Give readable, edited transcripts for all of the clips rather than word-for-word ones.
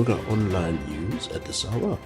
Vuka online news at this hour.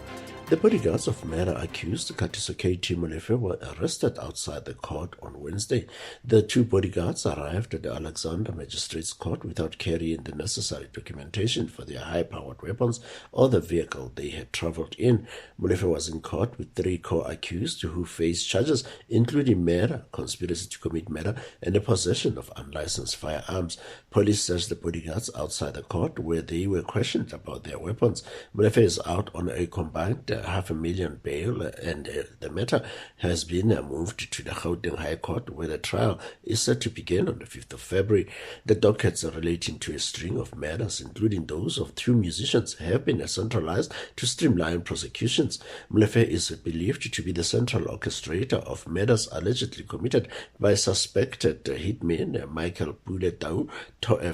The bodyguards of murder accused Katiso K.T. Molefe were arrested outside the court on Wednesday. The two bodyguards arrived at the Alexander Magistrates Court without carrying the necessary documentation for their high-powered weapons or the vehicle they had traveled in. Molefe was in court with three co-accused who faced charges including murder, conspiracy to commit murder, and the possession of unlicensed firearms. Police searched the bodyguards outside the court where they were questioned about their weapons. Molefe is out on a combined $500,000 bail, and the matter has been moved to the Gauteng High Court, where the trial is set to begin on the 5th of February. The dockets relating to a string of murders, including those of two musicians, have been centralized to streamline prosecutions. Molefe is believed to be the central orchestrator of murders allegedly committed by suspected hitmen Michael Puletau,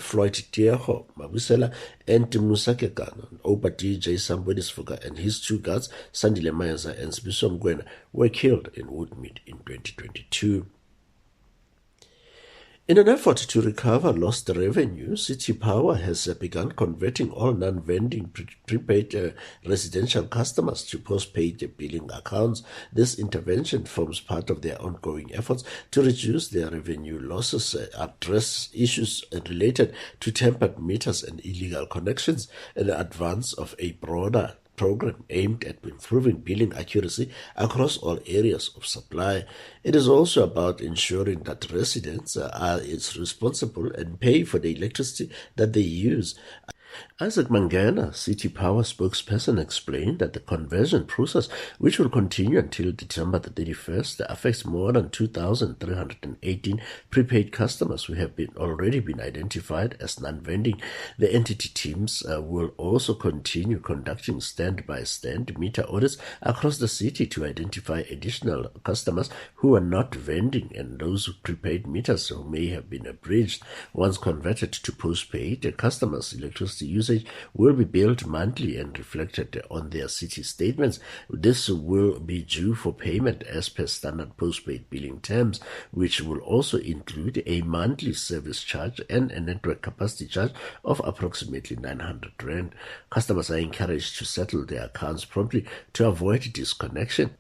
Floyd Tieho Mabusela, and Musa Kekana. Opa DJ Somebody's Vuka and his two guards, Sandile Mayaza and Sbiso Mgwena, were killed in Woodmead in 2022. In an effort to recover lost revenue, City Power has begun converting all non-vending prepaid residential customers to postpaid billing accounts. This intervention forms part of their ongoing efforts to reduce their revenue losses, address issues related to tempered meters and illegal connections, and advance of a broader program aimed at improving billing accuracy across all areas of supply. It is also about ensuring that residents are responsible and pay for the electricity that they use. Isaac Mangena, City Power spokesperson, explained that the conversion process, which will continue until December the 31st, affects more than 2,318 prepaid customers who have already been identified as non-vending. The entity teams will also continue conducting stand-by-stand meter audits across the city to identify additional customers who are not vending and those prepaid meters who may have been abridged. Once converted to postpaid, customers' electricity usage will be billed monthly and reflected on their city statements. This will be due for payment as per standard postpaid billing terms, which will also include a monthly service charge and a network capacity charge of approximately 900 Rand. Customers are encouraged to settle their accounts promptly to avoid disconnection.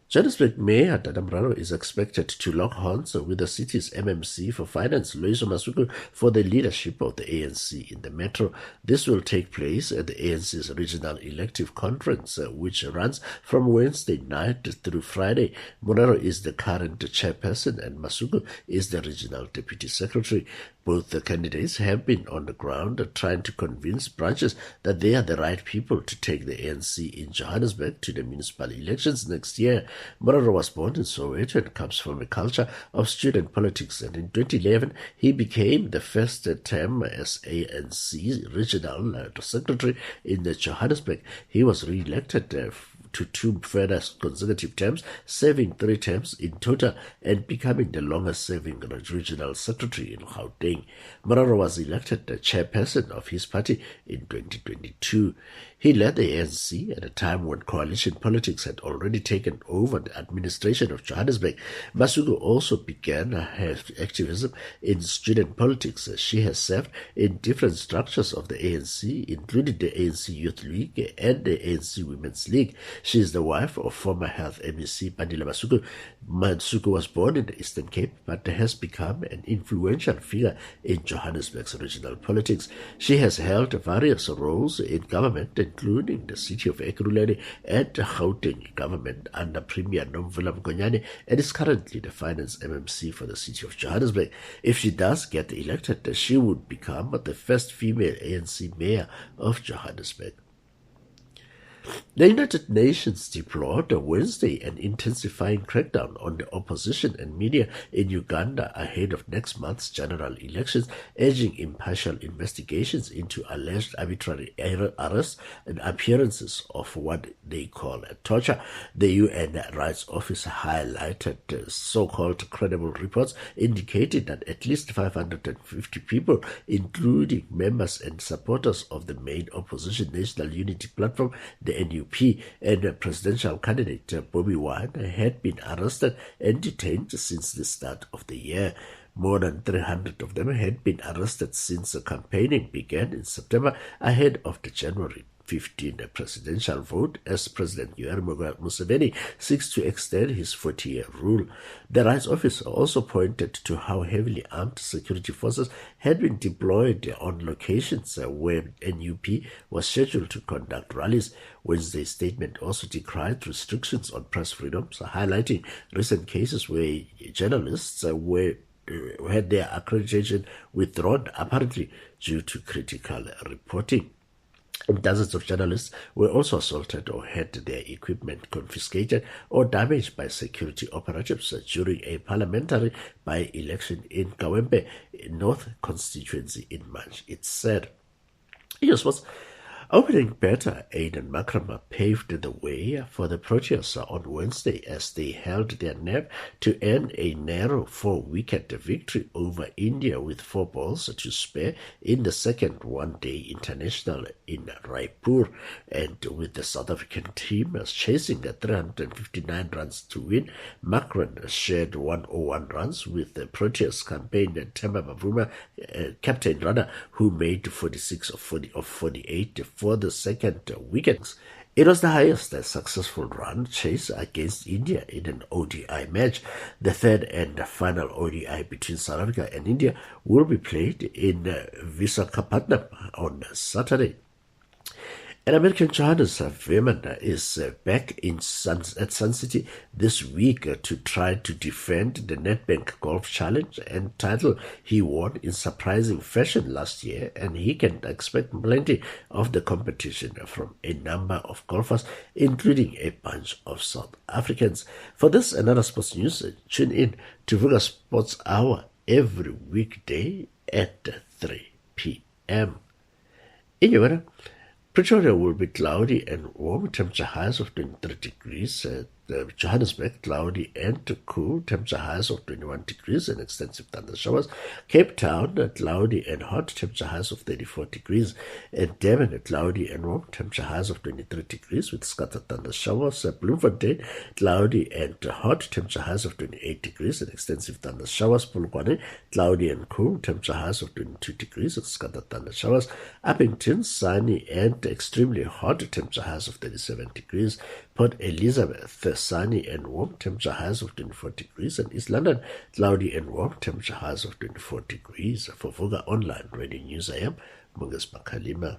Johannesburg Mayor Dada Mraro is expected to lock horns with the city's MMC for Finance, Loyiso Masuku, for the leadership of the ANC in the metro. This will take place at the ANC's regional elective conference, which runs from Wednesday night through Friday. Mraro is the current chairperson and Masuku is the regional deputy secretary. Both the candidates have been on the ground trying to convince branches that they are the right people to take the ANC in Johannesburg to the municipal elections next year. Mraro was born in Soweto and comes from a culture of student politics, and in 2011 he became the first term as ANC regional secretary in Johannesburg. He was re-elected to two further consecutive terms, serving 3 terms in total and becoming the longest-serving regional secretary in Gauteng. Mraro was elected the chairperson of his party in 2022. He led the ANC at a time when coalition politics had already taken over the administration of Johannesburg. Masuku also began her activism in student politics. She has served in different structures of the ANC, including the ANC Youth League and the ANC Women's League. She is the wife of former Health MEC Pandile Masuku. Masuku was born in the Eastern Cape but has become an influential figure in Johannesburg's regional politics. She has held various roles in government, including the city of Ekurhuleni and the Gauteng government under Premier Nomvula Mkonyane, and is currently the finance MMC for the city of Johannesburg. If she does get elected, she would become the first female ANC mayor of Johannesburg. The United Nations deplored Wednesday an intensifying crackdown on the opposition and media in Uganda ahead of next month's general elections, urging impartial investigations into alleged arbitrary arrests and appearances of what they call torture. The UN Rights Office highlighted so-called credible reports indicating that at least 550 people, including members and supporters of the main opposition National Unity Platform, the NUP, and presidential candidate Bobby Wine had been arrested and detained since the start of the year. More than 300 of them had been arrested since the campaigning began in September ahead of the January 15 presidential vote as President Yoweri Museveni seeks to extend his 40-year rule. The rights officer also pointed to how heavily armed security forces had been deployed on locations where NUP was scheduled to conduct rallies. Wednesday's statement also decried restrictions on press freedoms, highlighting recent cases where journalists had their accreditation withdrawn, apparently due to critical reporting. And dozens of journalists were also assaulted or had their equipment confiscated or damaged by security operatives during a parliamentary by-election in Kawempe North constituency in March, it said. Sports. Opening batter Aidan Makrama paved the way for the Proteas on Wednesday as they held their nerve to end a narrow 4-wicket victory over India with 4 balls to spare in the second one-day international in Raipur. And with the South African team chasing 359 runs to win, Makran shared 101 runs with the Proteas campaign Themba Bavuma, captain runner, who made 46 of 48 for the second wicket. It was the highest successful run chase against India in an ODI match. The third and final ODI between South Africa and India will be played in Visakhapatnam on Saturday. And American Johannes Veerman is back at Sun City this week to try to defend the Nedbank Golf Challenge and title he won in surprising fashion last year, and he can expect plenty of the competition from a number of golfers, including a bunch of South Africans. For this and other sports news, tune in to Vuka Sports Hour every weekday at 3 p.m. In your weather, Pretoria will be cloudy and warm, temperature highs of 23 degrees. Johannesburg, cloudy and cool, temperature highs of 21 degrees and extensive thunder showers. Cape Town, cloudy and hot, temperature highs of 34 degrees. And Durban, cloudy and warm, temperature highs of 23 degrees with scattered thunder showers. Bloemfontein, cloudy and hot, temperature highs of 28 degrees and extensive thunder showers. Polokwane, cloudy and cool, temperature highs of 22 degrees with scattered thunder showers. Uppington, sunny and extremely hot, temperature highs of 37 degrees. Port Elizabeth, sunny and warm, temperature highs of 24 degrees, and East London, cloudy and warm, temperature highs of 24 degrees. For Vuka Online Radio News, I am Mungas Makalima.